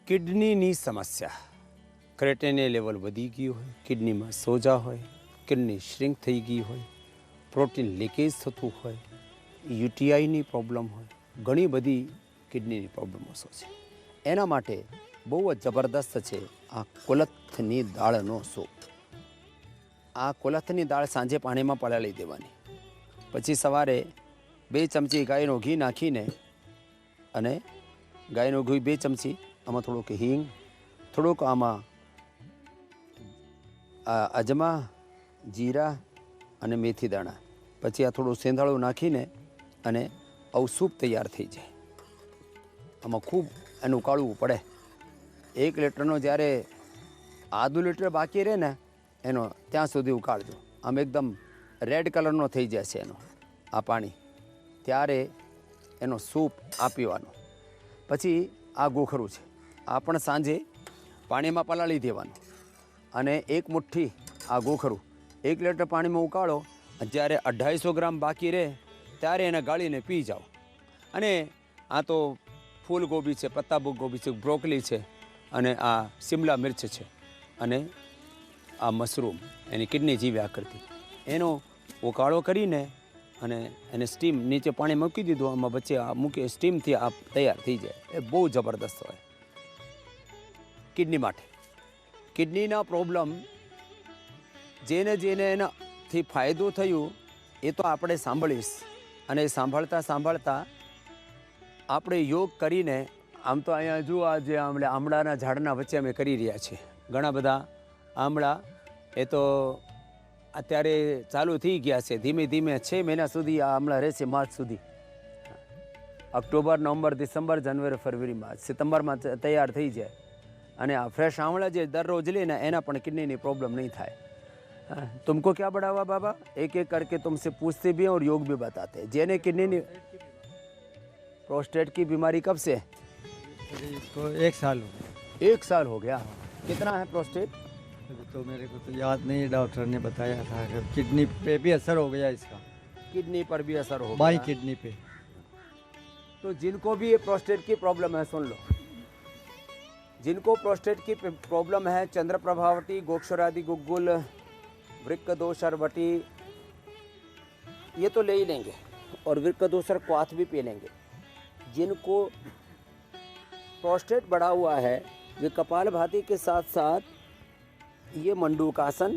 કિડનીની સમસ્યા, ક્રેટિનિન લેવલ વધી ગયું હોય, કિડનીમાં સોજા હોય, કિડની શ્રિંક થઈ ગઈ હોય, પ્રોટીન લીકેજ થતું હોય, યુટીઆઈની પ્રોબ્લેમ હોય, ઘણી બધી કિડનીની પ્રોબ્લેમો છે. એના માટે બહુ જ જબરદસ્ત છે આ કોલથની દાળનો સૂપ. આ કોલથની દાળ સાંજે પાણીમાં પલાળી દેવાની, પછી સવારે 2 ચમચી ગાયનું ઘી નાખીને, અને ગાયનું ઘી 2 ચમચી, આમાં થોડુંક હિંગ, થોડુંક આમાં અજમા, જીરા અને મેથી દાણા, પછી આ થોડું સેંધાળું નાખીને અને આવું સૂપ તૈયાર થઈ જાય. આમાં ખૂબ એનું ઉકાળવું પડે. 1 લીટરનો જ્યારે આધું લીટર બાકી રહે ને એનો ત્યાં સુધી ઉકાળજો. આમ એકદમ રેડ કલરનો થઈ જશે એનો આ પાણી, ત્યારે એનો સૂપ આ પીવાનો. પછી આ ગોખરું છે, આ પણ સાંજે પાણીમાં પલાળી દેવાનું, અને 1 મુઠ્ઠી આ ગોખરું 1 લીટર પાણીમાં ઉકાળો. જ્યારે 250 ગ્રામ બાકી રહે ત્યારે એને ગાળીને પી જાઓ. અને આ તો ફૂલગોબી છે, પત્તાબુક ગોબી છે, બ્રોકલી છે, અને આ શિમલા મિર્ચ છે, અને આ મશરૂમ, એની કિડની જેવી આકૃતિ, એનો ઉકાળો કરીને અને એને સ્ટીમ નીચે પાણી મૂકી દીધું, આમાં વચ્ચે આ મૂકી સ્ટીમથી આ તૈયાર થઈ જાય. એ બહુ જબરદસ્ત હોય કિડની માટે. કિડનીના પ્રોબ્લેમ જેને જેને એનાથી ફાયદો થયું એ તો આપણે સાંભળીશ, અને સાંભળતા સાંભળતા આપણે યોગ કરીને, આમ તો અહીંયા જુઓ આજે આમળાના ઝાડના વચ્ચે અમે કરી રહ્યા છીએ. ઘણા બધા આમળા એ તો અત્યારે ચાલુ થઈ ગયા છે. ધીમે ધીમે 6 મહિના સુધી આ આમળા રહેશે, માર્ચ સુધી. ઓક્ટોબર, નવેમ્બર, ડિસેમ્બર, જાન્યુઆરી, ફરવરી, માર્ચ, સિતમ્બરમાં તૈયાર થઈ જાય. અને આ ફ્રેશ આમળા જે દરરોજ લે ને એના પણ કિડનીની પ્રોબ્લેમ નહીં થાય. तुमको क्या बड़ा हुआ बाबा, एक एक करके तुमसे पूछते भी हैं और योग भी बताते हैं. जेने किडनी प्रोस्टेट की बीमारी कब से है? इसको 1 साल हो गया. 1 साल हो गया. कितना है प्रोस्टेट? अभी तो मेरे को तो याद नहीं, डॉक्टर ने बताया था कि किडनी पे भी असर हो गया इसका, किडनी पर भी असर हो बाई गया. किडनी पे. तो जिनको भी ये प्रोस्टेट की प्रॉब्लम है, सुन लो, जिनको प्रोस्टेट की प्रॉब्लम है, चंद्र प्रभावती, गोक्षरादि, गुग्गुल, वृक्क दोषर, वटी, ये तो ले ही लेंगे, और वृक्क दोषर क्वाथ भी पी लेंगे. जिनको प्रोस्टेट बढ़ा हुआ है वे कपालभाति के साथ साथ ये मंडूकासन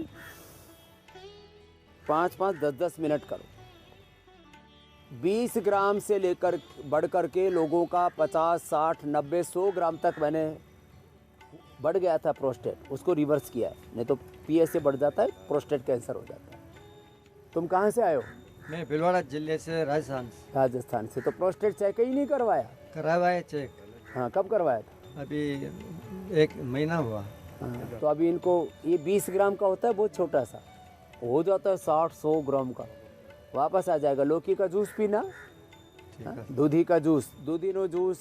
5-5, 10-10 मिनट करो. 20 ग्राम से लेकर बढ़ कर के लोगों का 50, 60, 90, 100 ग्राम तक मैंने बढ़ गया था प्रोस्टेट, उसको रिवर्स किया है. नहीं तो पीएस से बढ़ जाता है, प्रोस्टेट कैंसर हो जाता है. तुम कहाँ से आए हो? मैं भिलवाड़ा जिले से, राजस्थान से. राजस्थान से. तो प्रोस्टेट चेक ही नहीं करवाया? कराया है चेक. हाँ, कब करवाया था? अभी 1 महीना हुआ. हाँ, तो अभी इनको ये 20 ग्राम का होता है, बहुत छोटा सा हो जाता है, 60-100 ग्राम का वापस आ जाएगा. लौकी का जूस पीना, दूधी का जूस, दूधीનો જૂસ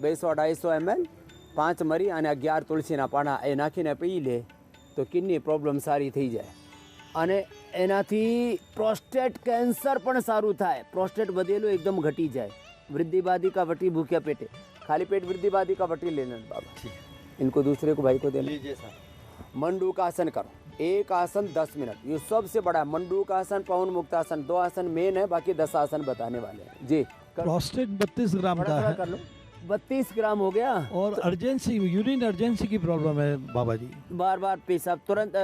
200-250 ml, 5 મરી અને 11 તુલસીના પાના એ નાખીને પી લે તો કિડની પ્રોબ્લેમ સારી થઈ જાય. અને એનાથી પ્રોસ્ટેટ કેન્સર પણ સારું થાય. પ્રોસ્ટેટ વધેલું એકદમ ઘટી જાય. વૃદ્ધિબાધિકા વટી ભૂખ્યા પેટે, ખાલી पेट वृद्धिबाधिका वटी लेना बाबा. इनको दूसरे को भाई को देना. लीजिए सर. मंडूकासन करो, 1 आसन 10 मिनट. ये सबसे बड़ा है मंडूकासन, पवन मुक्तासन. 2 आसन मेन है, बाकी 10 आसन बताने वाले हैं जी. प्रोस्टेट 32 ग्राम का है. कर लो. 32 ग्राम हो गया. और अर्जेंसी, यूरिन अर्जेंसी की प्रॉब्लम है बाबा जी. बार बार पेशाब तुरंत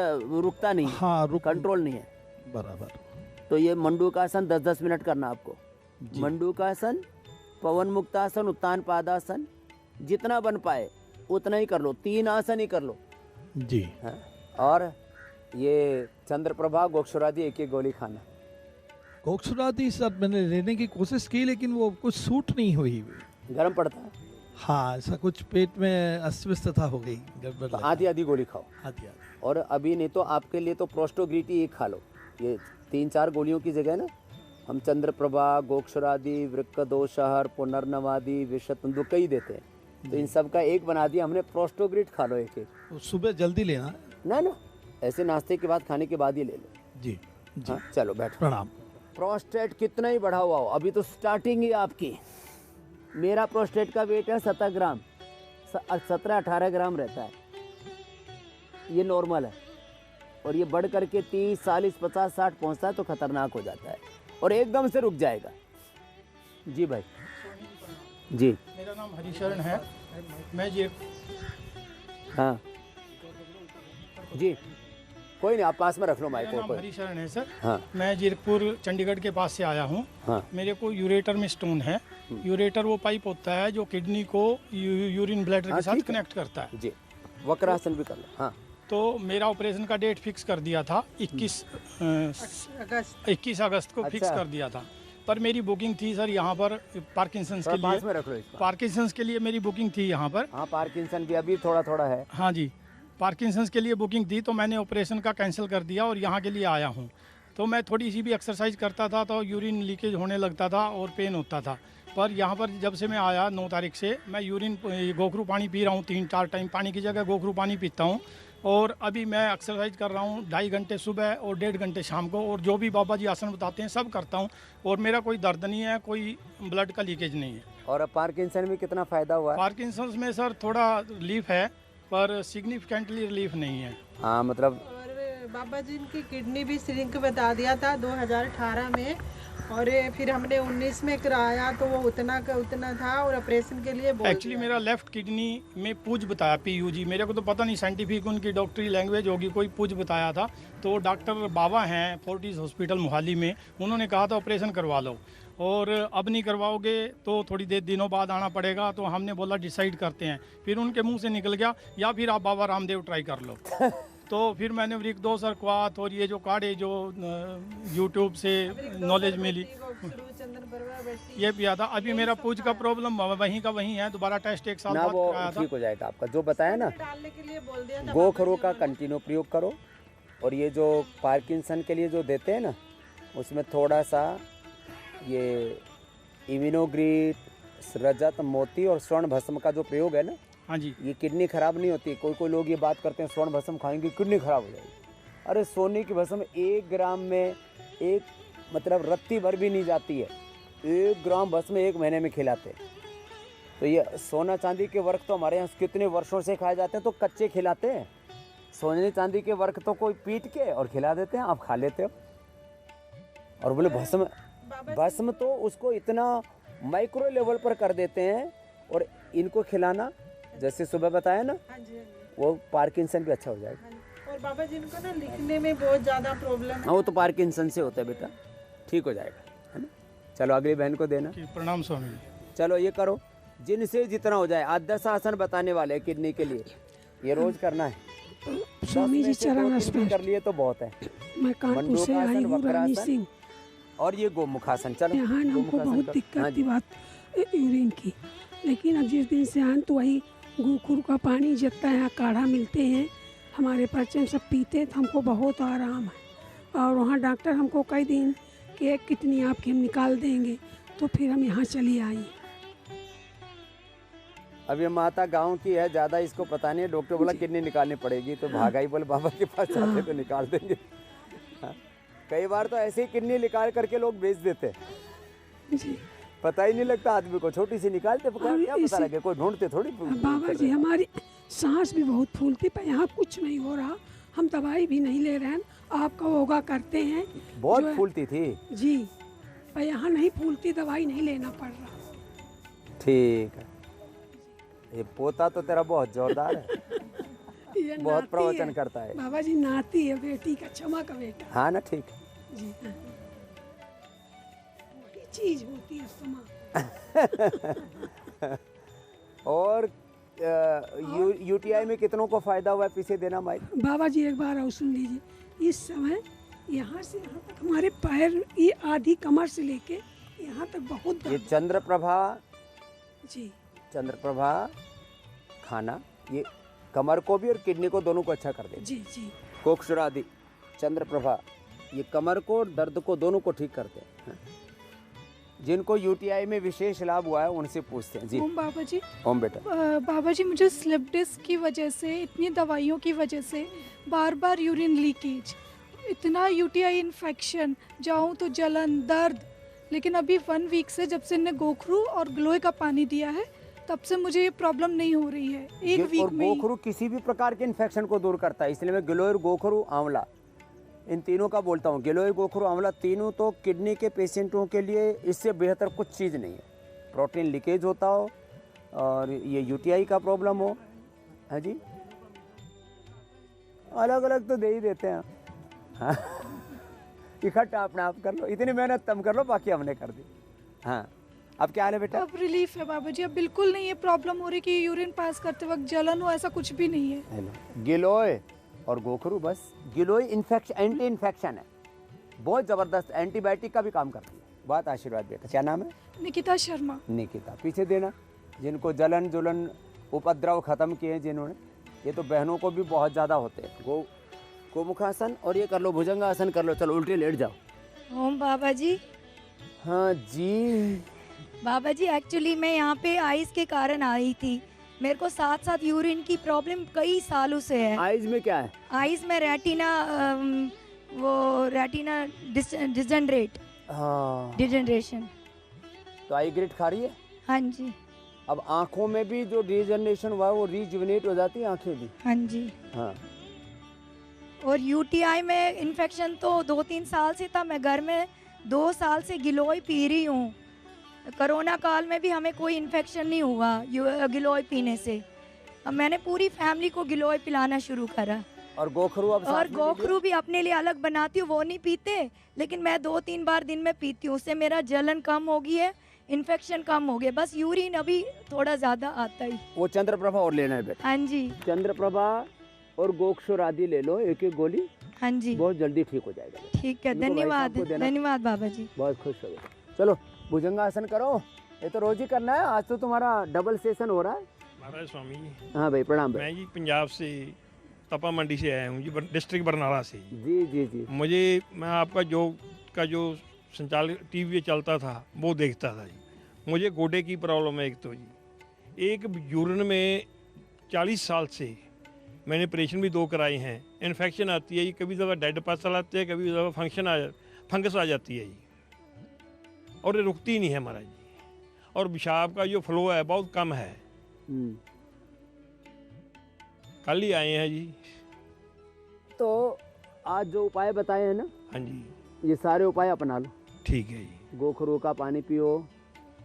रुकता नहीं. हाँ, कंट्रोल नहीं है बराबर. तो ये मंडूकासन 10-10 मिनट करना आपको. मंडूकासन, पवन मुक्तासन, उत्तान पादासन, जितना बन पाए उतना ही कर लो. 3 आसन ही कर लो जी. हाँ? और ये चंद्रप्रभा, गोक्षरादि 1-1 गोली खाना. गोक्षरादि सर मैंने लेने की कोशिश की, लेकिन वो कुछ सूट नहीं हुई. गर्म पड़ता है. हाँ, ऐसा कुछ पेट में अस्वस्थता हो गई, गड़बड़ तो लगी. आधी गोली खाओ. आधी. और अभी नहीं तो आपके लिए तो प्रोस्टोग्रीटी 1 खा लो. ये 3-4 गोलियों की जगह ना हम चंद्रप्रभा, गोक्षरादि, वृक्क दोषहर, पुनर्नवादि, विषतुंदु कई देते हैं. तो इन सब का 1 बना दिया हमने. प्रोस्टोग्रीट खा लो 1-1. तो सुबह जल्दी लेना. ना ऐसे नाश्ते के बाद, खाने के बाद ही ले लो जी जी. हाँ, चलो बैठो. प्रणाम. प्रोस्टेट कितना ही बढ़ा हुआ हो, अभी तो स्टार्टिंग ही आपकी. मेरा प्रोस्टेट का वेट है 70 ग्राम. 17-18 ग्राम रहता है, ये नॉर्मल है। और ये बढ़ करके 30, 40, 50, 60 पहुंचता है तो खतरनाक हो जाता है और एकदम से रुक जाएगा। जी भाई जी। मेरा नाम हरिशरण है। मैं ये हाँ जी, कोई नहीं, आप पास में रख लो माइक मेरा को। नाम हरिशरण है सर। हाँ मैं जीरकपुर चंडीगढ़ के पास से आया हूँ। हाँ मेरे को यूरेटर में स्टोन है। यूरेटर वो पाइप होता है जो किडनी को यूरिन ब्लैडर हाँ, के साथ ठीक है। कनेक्ट करता है। जी, वक्रासन भी कर लो। हाँ तो मेरा ऑपरेशन का डेट फिक्स कर दिया था 21 अगस्त को फिक्स अच्छा। कर दिया था। पर मेरी बुकिंग थी सर यहाँ पर पार्किंसंस के थोड़ा पास लिए। में रख लो इसको। पार्किंसंस के लिए मेरी बुकिंग थी यहाँ पर। हाँ, पार्किंसन भी अभी थोड़ा थोड़ा है। हाँ जी, पार्किंसंस के लिए बुकिंग थी तो मैंने ऑपरेशन का कैंसिल कर दिया और यहाँ के लिए आया हूँ। तो मैं थोड़ी सी भी एक्सरसाइज करता था तो यूरिन लीकेज होने लगता था और पेन होता था। पर यहाँ पर जब से मैं आया 9 तारीख से मैं यूरिन गोखरू पानी पी रहा हूँ, 3-4 टाइम पानी की जगह गोखरू पानी पीता हूँ। और अभी मैं एक्सरसाइज कर रहा हूँ 2.5 घंटे सुबह और 1.5 घंटे शाम को, और जो भी बाबा जी आसन बताते हैं सब करता हूँ। और मेरा कोई दर्द नहीं है, कोई ब्लड का लीकेज नहीं है। और अब पार्किंसन में कितना फायदा हुआ है? पार्किंसंस में सर थोड़ा रिलीफ है पर सिग्निफिकेंटली रिलीफ नहीं है। हाँ मतलब और बाबा जी की किडनी भी श्रिंक बता दिया था 2018 में, और फिर हमने 19 में कराया तो वो उतना का उतना था और ऑपरेशन के लिए बोल एक्चुअली दिया। मेरा लेफ्ट किडनी में पूज बताया, PUG। मेरे को तो पता नहीं साइंटिफिक उनकी डॉक्टरी लैंग्वेज होगी, कोई पूज बताया था। तो डॉक्टर बाबा हैं फोर्टिस हॉस्पिटल मोहाली में, उन्होंने कहा था ऑपरेशन करवा लो और अब नहीं करवाओगे तो थोड़ी देर दिनों बाद आना पड़ेगा। तो हमने बोला डिसाइड करते हैं। फिर उनके मुंह से निकल गया या फिर आप बाबा रामदेव ट्राई कर लो। तो फिर मैंने वृक दोष और क्वाथ और ये जो काढ़े जो यूट्यूब से नॉलेज मिली ये पिया था। अभी मेरा पूज का प्रॉब्लम वहीं का वहीं है, दोबारा टेस्ट 1 साल ना बाद वो कराया था। ठीक हो जाएगा आपका। जो बताया ना, डालने के लिए बोल दिया था गोखरू का कंटिन्यू प्रयोग करो। और ये जो पार्किंसन के लिए जो देते हैं ना, उसमें थोड़ा सा ये इम्यूनोग्रीट, रजत, मोती और स्वर्ण भस्म का जो प्रयोग है ना, हाँ जी, ये किडनी खराब नहीं होती। कोई लोग ये बात करते हैं स्वर्ण भस्म खाएंगे किडनी खराब हो जाएगी। अरे सोने की भस्म 1 ग्राम में एक मतलब रत्ती भर भी नहीं जाती है। 1 ग्राम भस्म 1 महीने में खिलाते हैं। तो ये सोना चांदी के वर्क तो हमारे यहाँ कितने वर्षों से खाए जाते हैं, तो कच्चे खिलाते हैं। सोने चांदी के वर्क तो कोई पीट के और खिला देते हैं, आप खा लेते हो। और बोले भस्म तो उसको इतना माइक्रो लेवल पर कर देते हैं। और इनको खिलाना, जैसे सुबह बताया ना, हाँ जी, हाँ जी, वो पार्किंसन भी अच्छा हो जाएगा। हाँ जी। और बाबा जी को ना लिखने में बहुत ज़्यादा प्रॉब्लम है। हाँ, वो तो पार्किंसन से होता है बेटा, ठीक हो जाएगा, है ना। चलो अगली बहन को देना। ठीक, प्रणाम स्वामी जी। चलो ये करो, जिनसे जितना हो जाए। आज 10 आसन बताने वाले हैं किडनी के लिए, ये रोज करना है। स्वामी 10 जी में से 2-3 चरण भी स्पर्श। कर लिए तो बहुत है। मैं कानपुर से आई मंडूकासन, हूँ, रानी वक्रासन सिंह। और ये गोमुखासन। चलो यहाँ ना हमको गोमुखासन बहुत करो। दिक्कत हाँ थी जी। बात यूरिन की, लेकिन अब जिस दिन से आन तो वही गोखुर का पानी जितना यहाँ काढ़ा मिलते हैं हमारे परिचय सब पीते, तो हमको बहुत आराम है। और वहाँ डॉक्टर हमको कई दिन कि एक किडनी आपकी हम निकाल देंगे, तो फिर हम यहाँ चली आई। अब ये माता गांव की है, ज़्यादा इसको पता नहीं है। डॉक्टर बोला किडनी निकालनी पड़ेगी, तो भागा ही, बोले बाबा के पास जाते तो निकाल देंगे। हाँ। कई बार तो ऐसे ही किडनी निकाल करके लोग बेच देते, जी पता ही नहीं लगता आदमी को। छोटी सी निकालते, क्या और पता इसी- लगे, कोई ढूंढते थोड़ी। बाबा जी हमारी सांस भी बहुत फूलती, पर यहाँ कुछ नहीं हो रहा। हम दवाई भी नहीं ले रहे हैं, आपका योगा करते हैं जो बहुत है- फूलती थी। जी, पर यहाँ नहीं फूलती, दवाई नहीं लेना पड़ रहा। ठीक है, ये पोता तो तेरा बहुत जोरदार है, ये बहुत नाती प्रवचन है। करता है। बाबा जी नाती है बेटी का, क्षमा का बेटा। हाँ ना, ठीक। जी हाँ, वही चीज होती है क्षमा। और यूटीआई में कितनों को फायदा हुआ है, पीछे देना माइक। बाबा जी एक बार और सुन लीजिए। इस समय यहाँ से यहाँ तक हमारे पैर, ये आधी कमर से लेके यहाँ तक बहुत ये दर्द। जी चंद्रप्रभा खाना, ये कमर को भी और किडनी को, दोनों को अच्छा कर देगा। जी जी कोक्षुरादि चंद्रप्रभा, ये कमर को और दर्द को, दोनों को ठीक करते हैं। जिनको यूटीआई में विशेष लाभ हुआ है उनसे पूछते हैं। जी ओम बाबा जी। ओम बेटा। बाबा जी, मुझे स्लिप डिस्क की वजह से, इतनी दवाइयों की वजह से बार बार यूरिन लीकेज, इतना यूटीआई इन्फेक्शन, जाऊँ तो जलन, दर्द। लेकिन अभी 1 वीक से जब से इन्हें गोखरू और ग्लोए का पानी दिया है तब से मुझे ये प्रॉब्लम नहीं हो रही है, एक वीक और में ही। गोखरू किसी भी प्रकार के इन्फेक्शन को दूर करता है, इसलिए मैं गिलोय, गोखरू, आंवला इन तीनों का बोलता हूँ। गिलोय, गोखरू, आंवला तीनों तो किडनी के पेशेंटों के लिए इससे बेहतर कुछ चीज़ नहीं है। प्रोटीन लीकेज होता हो और ये यूटीआई का प्रॉब्लम हो, है जी, अलग अलग तो दे ही देते हैं। हाँ, इकट्ठा अपने आप कर लो, इतनी मेहनत तुम कर लो, बाकी हमने कर दी। हाँ, अब क्या हाल है बेटा? अब रिलीफ है बाबा जी, अब बिल्कुल नहीं ये प्रॉब्लम हो रही कि यूरिन पास करते वक्त जलन हो, ऐसा कुछ भी नहीं है। हेलो, गिलोय और गोखरू, बस गिलोय इन्फेक्शन, एंटी इन्फेक्शन है, बहुत ज़बरदस्त, एंटीबायोटिक का भी काम करती है। बहुत आशीर्वाद बेटा। क्या नाम है? निकिता शर्मा। निकिता, पीछे देना। जिनको जलन जुलन उपद्रव खत्म किए हैं जिन्होंने, ये तो बहनों को भी बहुत ज़्यादा होते हैं। गोमुखासन और ये कर लो, भुजंगासन कर लो। चलो उल्टे लेट जाओ। ओम बाबा जी। हाँ जी बाबा जी, एक्चुअली मैं यहाँ पे आइस के कारण आई थी। मेरे को साथ साथ यूरिन की प्रॉब्लम कई सालों से है। आइज में क्या है? आइस में रेटिना, वो रेटिना डिजनरेट, हाँ, डिजनरेशन। तो आई ग्रेट खा रही है? हाँ जी। अब आँखों में भी जो रीजनरेशन हुआ है वो रीजुविनेट हो जाती है आँखें भी। हाँ जी। हाँ, और यूटीआई में इन्फेक्शन तो 2-3 साल से था। मैं घर में 2 साल से गिलोय पी रही हूँ। कोरोना काल में भी हमें कोई इन्फेक्शन नहीं हुआ गिलोय पीने से। अब मैंने पूरी फैमिली को गिलोय पिलाना शुरू करा। और गोखरू अब साथ और में ले लिया? गोखरू भी अपने लिए अलग बनाती हूँ, वो नहीं पीते, लेकिन मैं 2-3 बार दिन में पीती हूँ। उससे मेरा जलन कम हो गई है, इन्फेक्शन कम हो गया। बस यूरिन अभी थोड़ा ज़्यादा आता ही। वो चंद्रप्रभा और लेना है बेटा। हाँ जी। चंद्रप्रभा और गोक्षुर आदि ले लो, एक एक गोली, हाँ जी, बहुत जल्दी ठीक हो जाएगा। ठीक है। इनको भाई धन्यवाद, साहब को देना। धन्यवाद बाबा जी। बहुत खुश हो गए। चलो भुजंगासन करो, ये तो रोज ही करना है। आज तो तुम्हारा डबल सेशन हो रहा है। महाराज स्वामी जी, हाँ भाई, प्रणाम भाई। मैं जी पंजाब से तपा मंडी से आया हूँ जी, डिस्ट्रिक्ट बरनाला से। जी जी जी। मैं आपका जो संचालित टीवी पे चलता था वो देखता था जी। मुझे गोडे की प्रॉब्लम है एक तो जी, एक यूरिन में 40 साल से मैंने ऑपरेशन भी 2 कराए हैं। इन्फेक्शन आती है जी, कभी दफ़ा डेड पासल आते हैं, कभी दफ़ा फंगस आ जाती है जी, और ये रुकती ही नहीं है महाराज जी। और पेशाब का जो फ्लो है बहुत कम है। कल ही आए हैं जी। तो आज जो उपाय बताए हैं ना, हाँ जी, ये सारे उपाय अपना लो। ठीक है जी। गोखरू का पानी पियो,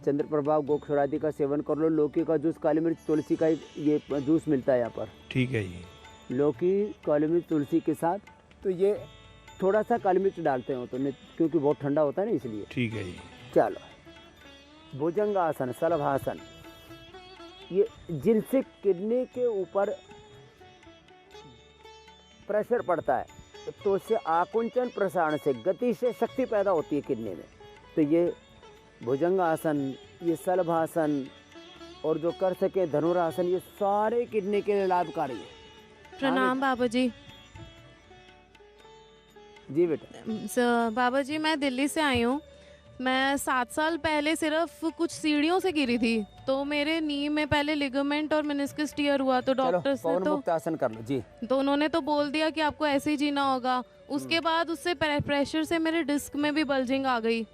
चंद्रप्रभा गोक्षुर आदि का सेवन कर लो, लौकी का जूस, काली मिर्च, तुलसी का ये जूस मिलता है यहाँ पर। ठीक है जी। लौकी, काली मिर्च, तुलसी के साथ, तो ये थोड़ा सा काली मिर्च डालते हो तो नहीं, क्योंकि बहुत ठंडा होता है ना, इसलिए। ठीक है जी। चलो भुजंगासन, शलभासन, ये जिनसे किडनी के ऊपर प्रेशर पड़ता है तो उससे आकुंचन प्रसारण से, गति से शक्ति पैदा होती है किडनी में। तो ये भुजंगासन, ये शलभासन और जो कर सके धनुरासन, ये सारे किडनी के लिए लाभकारी है। प्रणाम बाबा जी। जी बेटा। बाबा जी, मैं दिल्ली से आई हूँ। मैं 7 साल पहले सिर्फ कुछ सीढ़ियों से गिरी थी, तो मेरे नी में पहले लिगामेंट और मेनिस्कस टियर हुआ। तो डॉक्टर्स ने पवन मुक्त आसन कर लो जी। तो उन्होंने तो बोल दिया कि आपको ऐसे ही जीना होगा। उसके बाद उससे प्रेशर से मेरे डिस्क में भी बल्जिंग आ गई,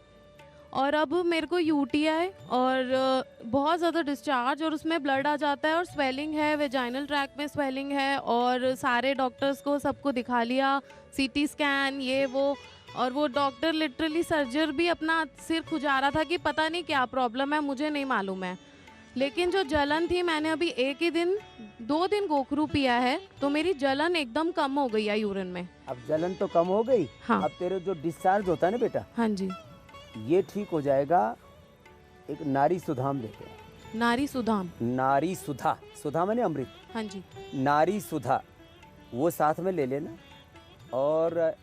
और अब मेरे को यूटीआई और बहुत ज़्यादा डिस्चार्ज, और उसमें ब्लड आ जाता है, और स्वेलिंग है, वेजाइनल ट्रैक में स्वेलिंग है, और सारे डॉक्टर्स को सबको दिखा लिया, सीटी स्कैन ये वो, और वो डॉक्टर लिटरली सर्जर भी अपना सिर खुजा रहा था कि पता नहीं क्या प्रॉब्लम है, मुझे नहीं मालूम है। लेकिन जो जलन थी, मैंने अभी 2 दिन गोखरू पिया है, तो मेरी जलन एकदम कम हो गई है यूरिन में। अब जलन तो कम हो गई। हाँ। अब तेरे जो डिस्चार्ज होता है ना बेटा, हाँ जी, ये ठीक हो जाएगा। एक नारी सुधाम देते हैं। नारी सुधाम? नारी सुधा, सुधा मैंने अमृत। हाँ जी। नारी सुधा, वो साथ में ले लेना, और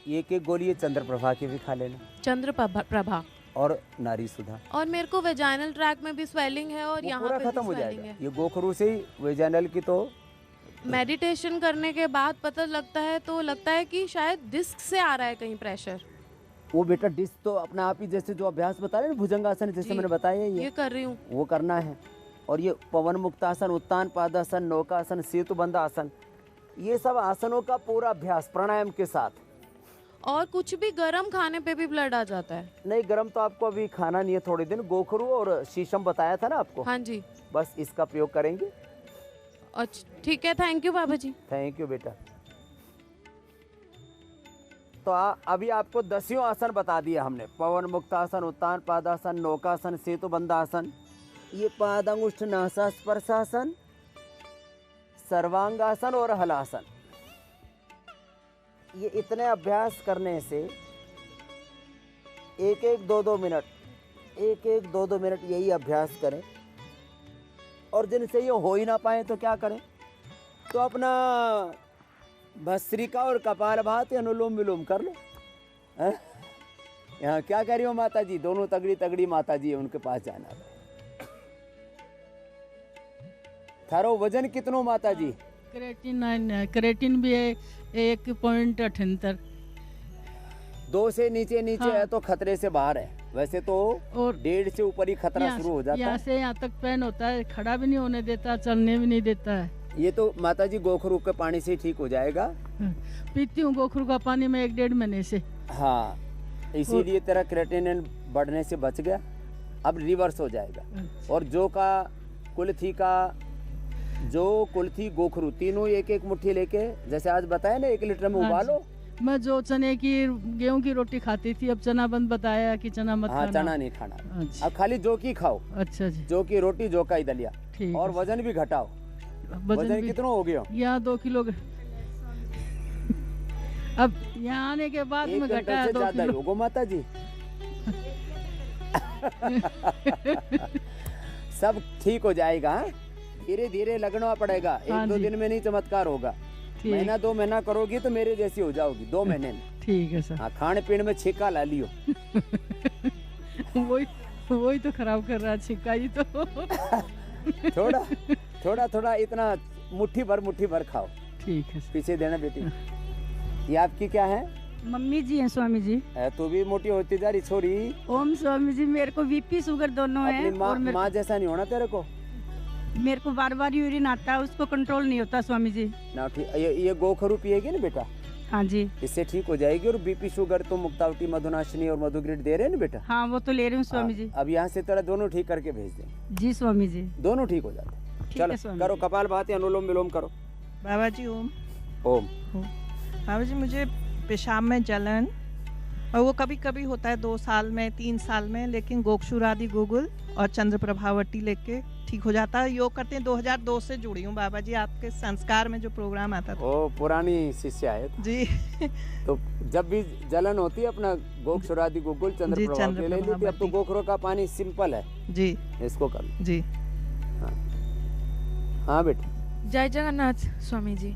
एक गोली चंद्रप्रभा की भी खा लेना। चंद्रप्रभा और नारी सुधा। और मेरे को वेजाइनल ट्रैक में भी स्वेलिंग है, और यहाँ पे खत्म हो स्वेलिंग जाएगा। है। ये गोखरू से ही वेजाइनल की तो मेडिटेशन करने के बाद पता लगता है, तो लगता है कि शायद डिस्क से आ रहा है कहीं प्रेशर। वो बेटा डिस्क तो अपने आप ही, जैसे जो अभ्यास बता रहे हैं भुजंगासन, जैसे मैंने बताया ये कर रही हूँ, वो करना है। और ये पवन मुक्तासन, उत्तान पादासन, नौकासन, सेतुबंध आसन, ये सब आसनों का पूरा अभ्यास प्राणायाम के साथ। और कुछ भी गर्म खाने पे भी ब्लड आ जाता है। नहीं, गरम तो आपको अभी खाना नहीं है थोड़े दिन। गोखरू और शीशम बताया था ना आपको, हाँ जी। बस इसका प्रयोग करेंगे। अच्छा ठीक है, थैंक यू बाबा जी। थैंक यू बेटा। तो अभी आपको 10 आसन बता दिया हमने। पवन मुक्तासन, उत्तान पादासन, नौकासन, सेतु बंधासन, ये पादांगुष्ठ नासा स्पर्शासन, सर्वांगासन और हलासन। ये इतने अभ्यास करने से एक एक दो दो मिनट यही अभ्यास करें। और जिनसे ये हो ही ना पाए तो क्या करें, तो अपना भस्त्रिका और कपालभाति अनुलोम विलोम कर लो। हैं? यहाँ क्या कह रही हो माता जी? दोनों तगड़ी तगड़ी माता जी है, उनके पास जाना है। थारो वजन कितनो माता जी? क्रेटिन 9 है, क्रेटिन भी है 1.78। 2 से नीचे हाँ। है तो खतरे से बाहर है। वैसे तो और 1.5 से ऊपर ही खतरा शुरू हो जाता यहाँ है। से यहाँ तक पेन होता है, खड़ा भी नहीं होने देता, चलने भी नहीं देता है। ये तो माता जी गोखरू के पानी से ही ठीक हो जाएगा। पीती हूँ गोखरू का पानी में 1-1.5 महीने से। हाँ, इसीलिए तेरा क्रेटिनिन बढ़ने से बच गया, अब रिवर्स हो जाएगा। और कुल्थी गोखरू तीनों एक एक मुट्ठी लेके, जैसे आज बताया ना 1 लीटर में हाँ उबालो। मैं जो चने की गेहूं की रोटी खाती थी, अब चना बंद बताया कि चना मत हाँ, खाना। चना नहीं खाना। अच्छा। अब खाली जौ की खाओ। अच्छा जी। जौ की रोटी, जौ का ही दलिया। ठीक और है। वजन भी घटाओ। वजन भी कितना हो गया? यहाँ 2 किलो। अब यहाँ आने के बाद में घटा है 2 ज्यादा किलो। होगा माता जी। सब ठीक हो जाएगा। हाँ? धीरे धीरे लगना पड़ेगा, हाँ 1-2 जी। दिन में नहीं चमत्कार होगा। ठीक। महीना 2 महीना करोगी तो मेरे जैसी हो जाओगी 2 महीने में। ठीक है सर। हाँ, खाने पीने में छिक्का ला लियो। वही तो खराब कर रहा है छिक्का ही तो। थोड़ा इतना मुट्ठी भर खाओ। ठीक है। पीछे देना बेटी। ये आपकी क्या है? मम्मी जी हैं स्वामी जी। तू भी मोटी होती जा रही छोरी। ओम स्वामी जी, मेरे को बीपी शुगर दोनों है। अपनी माँ जैसा नहीं होना तेरे को। मेरे को बार यूरिन आता है, उसको कंट्रोल नहीं होता स्वामी जी। ना ठीक, ये गोखरू पिएगी ना बेटा? हाँ जी। इससे ठीक हो जाएगी। और बीपी शुगर तो मुक्तावटी, मधुनाशिनी और मधुग्रिड दे रहे हैं ना बेटा? हाँ, वो तो ले रही हूँ स्वामी जी। अब यहाँ से तेरा दोनों ठीक करके भेज दें। जी स्वामी जी। दोनों ठीक हो जाते हैं। चलो करो कपालभाति, अनुलोम विलोम करो। बाबा जी ओम। ओम। बाबा जी, मुझे पेशाब में जलन, और वो कभी कभी होता है 2 साल में, 3 साल में, लेकिन गोक्षुरादि गुगुल और चंद्र प्रभावटी लेके ठीक हो जाता है। योग करते हैं, 2002 से जुड़ी हूँ बाबा जी, आपके संस्कार में जो प्रोग्राम आता था। ओ, पुरानी शिष्या है जी। तो जब भी जलन होती है अपना गोक्षुरादि गुगुल चंद्र प्रभावटी ले लेती। अब तो गोखरू का पानी सिंपल है जी, इसको कर लो जी। हाँ बेटा। जय जगन्नाथ स्वामी जी।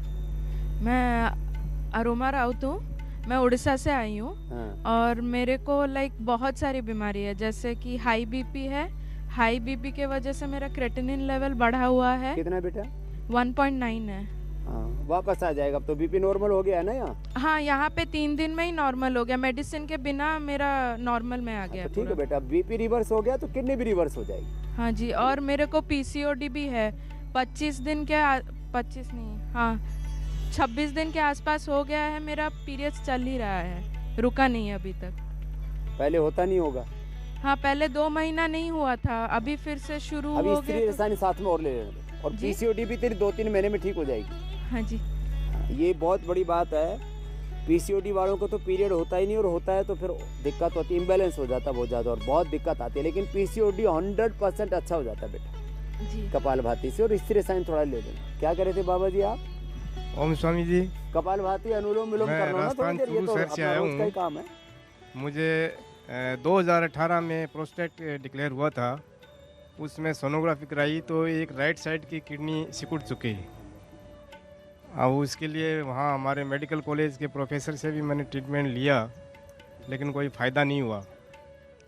मैं अरोमा राउत हूँ, मैं उड़ीसा से आई हूँ। और मेरे को बहुत सारी बीमारी है, जैसे कि हाई बीपी है। हाई बीपी के वजह से मेरा क्रेटिनिन लेवल बढ़ा हुआ है। कितना बेटा? 1.9 है। वापस आ जाएगा। अब तो बीपी नॉर्मल हो गया है ना यहाँ? हाँ, यहाँ पे 3 दिन में ही नॉर्मल हो गया, मेडिसिन के बिना मेरा नॉर्मल में आ गया। तो ठीक है बेटा, बीपी रिवर्स हो गया तो किडनी भी रिवर्स हो जाएगी। हाँ जी। और मेरे को पीसीओडी भी है। 26 दिन के 26 दिन के आसपास हो गया है। मेरा पीरियड्स चल ही रहा है, रुका नहीं है अभी तक। पहले होता नहीं होगा? हाँ, पहले 2 महीना नहीं हुआ था, अभी फिर से शुरू हो गया। अभी स्त्री रसायन साथ में और ले लेना। और पीसीओडी भी तेरी 2-3 महीने में ठीक हो जाएगी। हाँ जी। ये बहुत बड़ी बात है। पीसीओडी वालों को तो पीरियड होता ही नहीं, और होता है तो फिर दिक्कत होती है, इम्बैलेंस हो जाता है बहुत ज़्यादा, और बहुत दिक्कत आती है। लेकिन पीसीओडी 100% अच्छा हो जाता है बेटा जी, कपालभाति से। और स्त्री रसायन थोड़ा ले लेना। क्या करे थे बाबा जी आप? ओम स्वामी जी। कपालभाति अनुलोम विलोम करना ना थोड़ी देर, ये तो अपना रोज का ही काम है। मुझे 2018 में प्रोस्टेट डिक्लेयर हुआ था। उसमें सोनोग्राफी कराई तो एक राइट साइड की किडनी सिकुड़ चुकी है। अब उसके लिए वहाँ हमारे मेडिकल कॉलेज के प्रोफेसर से भी मैंने ट्रीटमेंट लिया, लेकिन कोई फ़ायदा नहीं हुआ।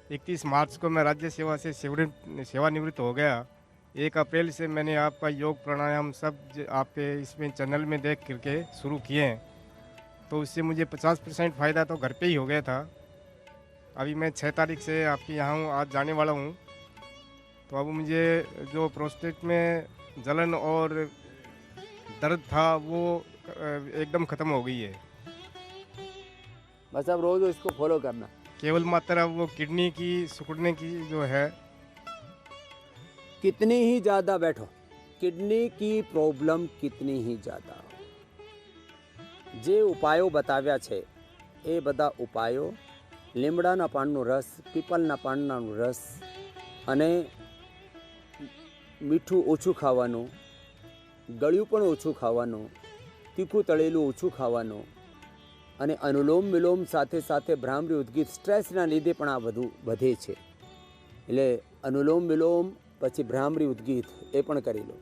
31 मार्च को मैं राज्य सेवा से सेवानिवृत्त हो गया। 1 अप्रैल से मैंने आपका योग प्राणायाम सब आपके इसमें चैनल में देख करके शुरू किए हैं, तो उससे मुझे 50% फ़ायदा तो घर पे ही हो गया था। अभी मैं 6 तारीख से आपके यहाँ हूँ, आज जाने वाला हूँ। तो अब मुझे जो प्रोस्टेट में जलन और दर्द था वो एकदम ख़त्म हो गई है। बस अब रोज़ इसको फॉलो करना। केवल मात्र वो किडनी की सिकुड़ने की जो है, कितनी ही ज़्यादा बैठो, किडनी की प्रॉब्लम कितनी ही ज़्यादा, જે ઉપાયો બતાવ્યા છે એ બધા ઉપાયો લીમડાના પાનનો રસ, પીપલના પાનનો રસ અને મીઠું ઓછું ખાવાનું, ગળ્યું પણ ઓછું ખાવાનું, તીખું તળેલું ઓછું ખાવાનું અને અનુલોમ વિલોમ સાથે સાથે ભ્રામરી ઉદ્ગીત સ્ટ્રેસના લીધે પણ આ બધું વધે છે, એટલે અનુલોમ વિલોમ પછી ભ્રામરી ઉદ્ગીત એ પણ કરી લો।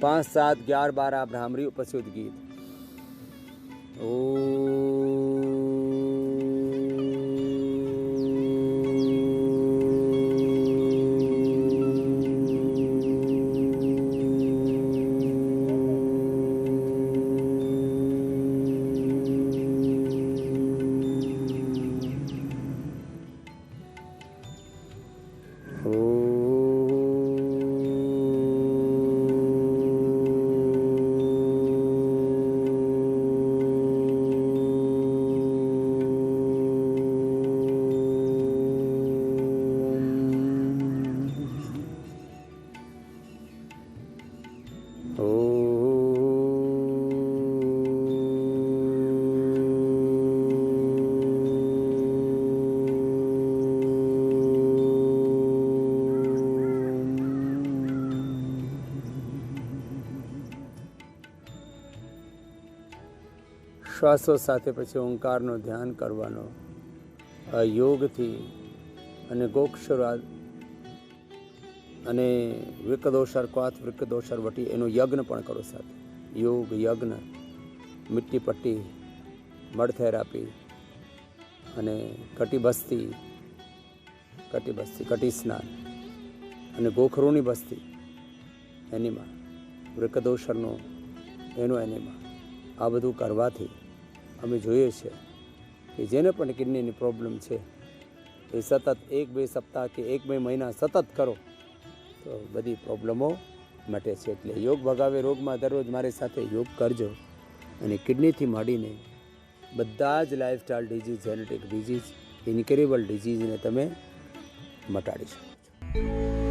पाँच सात 11 12 भ्रामरी પછી ઉદ્ગીત। શ્વાસો સાથે પછી ઓંકારનો ધ્યાન કરવાનો યોગથી અને ગોક્ષરાદ અને વૃકદોષર ક્વાથ વૃકદોષર વટી એનો યજ્ઞ પણ કરો સાથે। યોગ યજ્ઞ, મિટ્ટી પટ્ટી, મળ થેરાપી અને કટિબસ્તી, કટિ સ્નાન અને ગોખરોની બસ્તી એનીમાં, વૃકદોષરનો એનો એનીમાં, આ બધું કરવાથી અમે જોઈએ છે કે જેને પણ કિડનીની પ્રોબ્લેમ છે એ સતત 1-2 સપ્તાહ કે 1-2 મહિના સતત કરો તો બધી પ્રોબ્લેમો મટે છે। એટલે યોગ ભગાવે રોગમાં દરરોજ મારી સાથે યોગ કરજો અને કિડનીથી માંડીને બધા જ લાઇફસ્ટાઇલ ડિઝીઝ, જેનેટિક ડિઝીઝ, ઇન્કરેબલ ડિઝીઝને તમે મટાડી શકો છો।